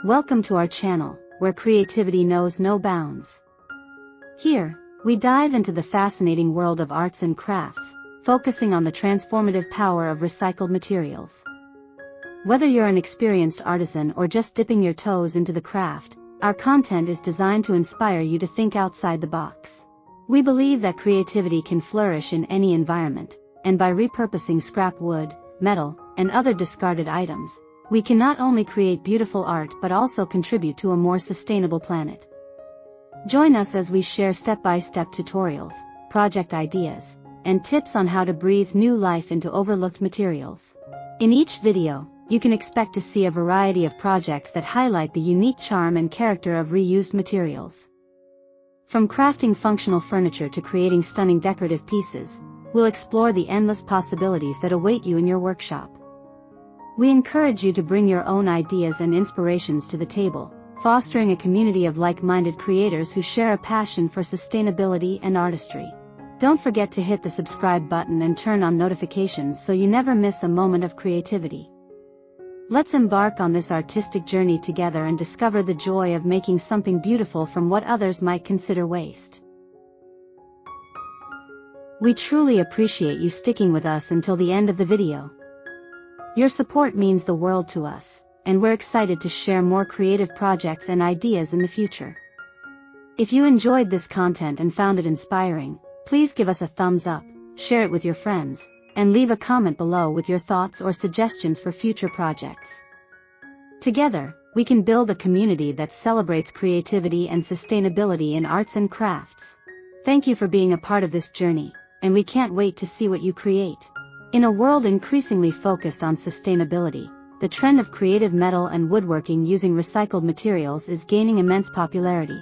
Welcome to our channel, where creativity knows no bounds. Here, we dive into the fascinating world of arts and crafts, focusing on the transformative power of recycled materials. Whether you're an experienced artisan or just dipping your toes into the craft, our content is designed to inspire you to think outside the box. We believe that creativity can flourish in any environment, and by repurposing scrap wood, metal, and other discarded items, we can not only create beautiful art but also contribute to a more sustainable planet. Join us as we share step-by-step tutorials, project ideas, and tips on how to breathe new life into overlooked materials. In each video, you can expect to see a variety of projects that highlight the unique charm and character of reused materials. From crafting functional furniture to creating stunning decorative pieces, we'll explore the endless possibilities that await you in your workshop. We encourage you to bring your own ideas and inspirations to the table, fostering a community of like-minded creators who share a passion for sustainability and artistry. Don't forget to hit the subscribe button and turn on notifications so you never miss a moment of creativity. Let's embark on this artistic journey together and discover the joy of making something beautiful from what others might consider waste. We truly appreciate you sticking with us until the end of the video. Your support means the world to us, and we're excited to share more creative projects and ideas in the future. If you enjoyed this content and found it inspiring, please give us a thumbs up, share it with your friends, and leave a comment below with your thoughts or suggestions for future projects. Together, we can build a community that celebrates creativity and sustainability in arts and crafts. Thank you for being a part of this journey, and we can't wait to see what you create. In a world increasingly focused on sustainability, the trend of creative metal and woodworking using recycled materials is gaining immense popularity.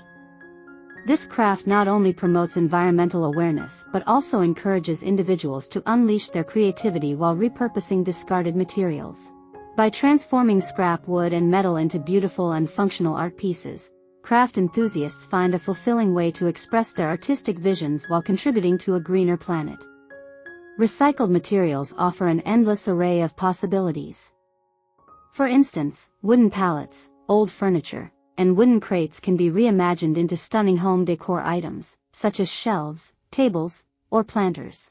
This craft not only promotes environmental awareness but also encourages individuals to unleash their creativity while repurposing discarded materials. By transforming scrap wood and metal into beautiful and functional art pieces, craft enthusiasts find a fulfilling way to express their artistic visions while contributing to a greener planet. Recycled materials offer an endless array of possibilities. For instance, wooden pallets, old furniture, and wooden crates can be reimagined into stunning home decor items, such as shelves, tables, or planters.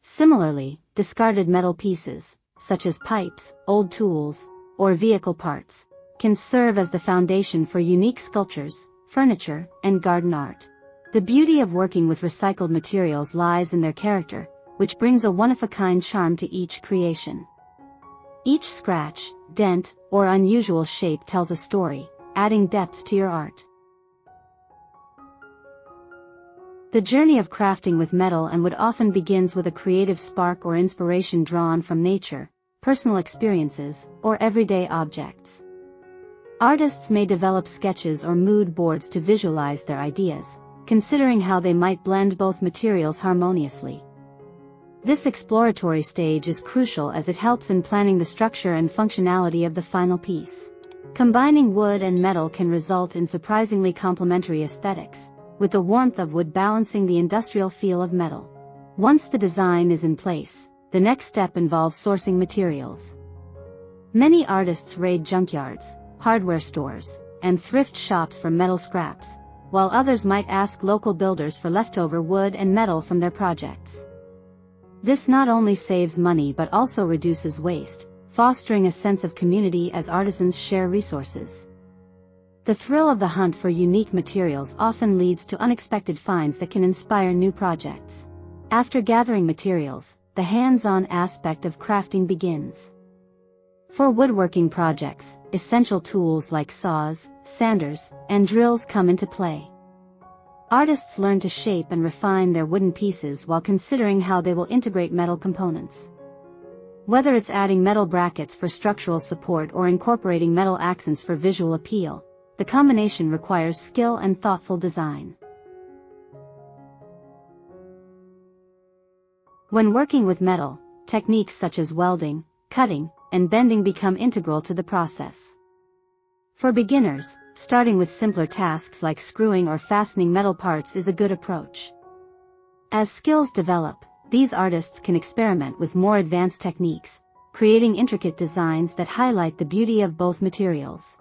Similarly, discarded metal pieces, such as pipes, old tools, or vehicle parts, can serve as the foundation for unique sculptures, furniture, and garden art. The beauty of working with recycled materials lies in their character, which brings a one-of-a-kind charm to each creation. Each scratch, dent, or unusual shape tells a story, adding depth to your art. The journey of crafting with metal and wood often begins with a creative spark or inspiration drawn from nature, personal experiences, or everyday objects. Artists may develop sketches or mood boards to visualize their ideas, considering how they might blend both materials harmoniously. This exploratory stage is crucial as it helps in planning the structure and functionality of the final piece. Combining wood and metal can result in surprisingly complementary aesthetics, with the warmth of wood balancing the industrial feel of metal. Once the design is in place, the next step involves sourcing materials. Many artists raid junkyards, hardware stores, and thrift shops for metal scraps, while others might ask local builders for leftover wood and metal from their projects. This not only saves money but also reduces waste, fostering a sense of community as artisans share resources. The thrill of the hunt for unique materials often leads to unexpected finds that can inspire new projects. After gathering materials, the hands-on aspect of crafting begins. For woodworking projects, essential tools like saws, sanders, and drills come into play. Artists learn to shape and refine their wooden pieces while considering how they will integrate metal components. Whether it's adding metal brackets for structural support or incorporating metal accents for visual appeal, the combination requires skill and thoughtful design. When working with metal, techniques such as welding, cutting, and bending become integral to the process. For beginners, starting with simpler tasks like screwing or fastening metal parts is a good approach. As skills develop, these artists can experiment with more advanced techniques, creating intricate designs that highlight the beauty of both materials.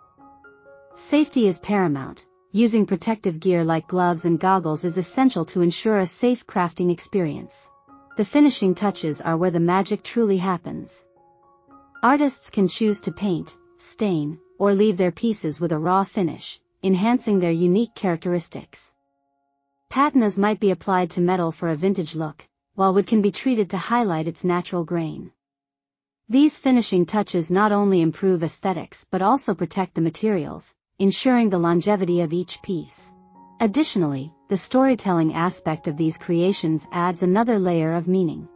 Safety is paramount. Using protective gear like gloves and goggles is essential to ensure a safe crafting experience. The finishing touches are where the magic truly happens. Artists can choose to paint, stain, or leave their pieces with a raw finish, enhancing their unique characteristics. Patinas might be applied to metal for a vintage look, while wood can be treated to highlight its natural grain. These finishing touches not only improve aesthetics but also protect the materials, ensuring the longevity of each piece. Additionally, the storytelling aspect of these creations adds another layer of meaning.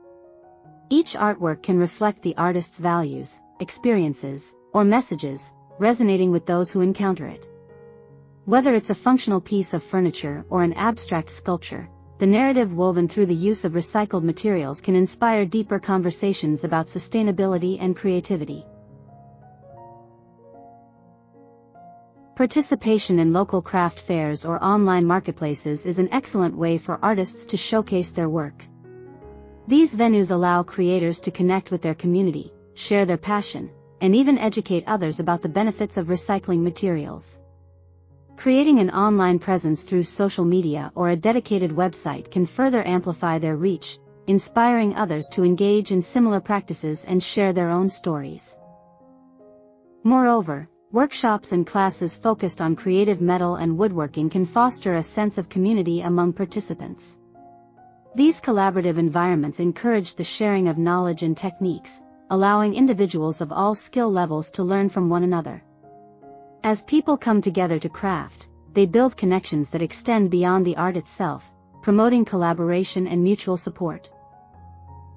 Each artwork can reflect the artist's values, experiences, or messages, resonating with those who encounter it. Whether it's a functional piece of furniture or an abstract sculpture, the narrative woven through the use of recycled materials can inspire deeper conversations about sustainability and creativity. Participation in local craft fairs or online marketplaces is an excellent way for artists to showcase their work. These venues allow creators to connect with their community, share their passion, and even educate others about the benefits of recycling materials. Creating an online presence through social media or a dedicated website can further amplify their reach, inspiring others to engage in similar practices and share their own stories. Moreover, workshops and classes focused on creative metal and woodworking can foster a sense of community among participants. These collaborative environments encourage the sharing of knowledge and techniques, allowing individuals of all skill levels to learn from one another. As people come together to craft, they build connections that extend beyond the art itself, promoting collaboration and mutual support.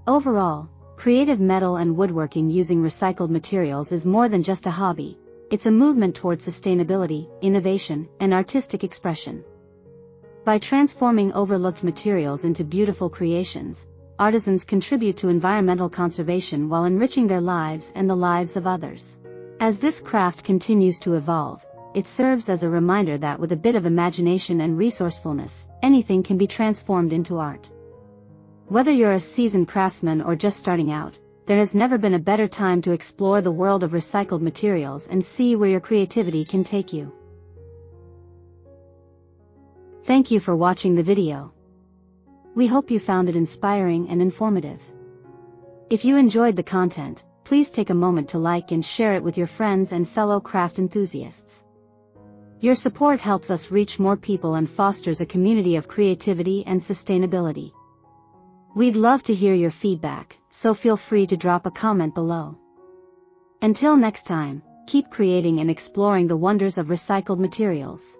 Overall, creative metal and woodworking using recycled materials is more than just a hobby. It's a movement toward sustainability, innovation, and artistic expression. By transforming overlooked materials into beautiful creations, artisans contribute to environmental conservation while enriching their lives and the lives of others. As this craft continues to evolve, it serves as a reminder that with a bit of imagination and resourcefulness, anything can be transformed into art. Whether you're a seasoned craftsman or just starting out, there has never been a better time to explore the world of recycled materials and see where your creativity can take you. Thank you for watching the video. We hope you found it inspiring and informative. If you enjoyed the content, please take a moment to like and share it with your friends and fellow craft enthusiasts. Your support helps us reach more people and fosters a community of creativity and sustainability. We'd love to hear your feedback, so feel free to drop a comment below. Until next time, keep creating and exploring the wonders of recycled materials.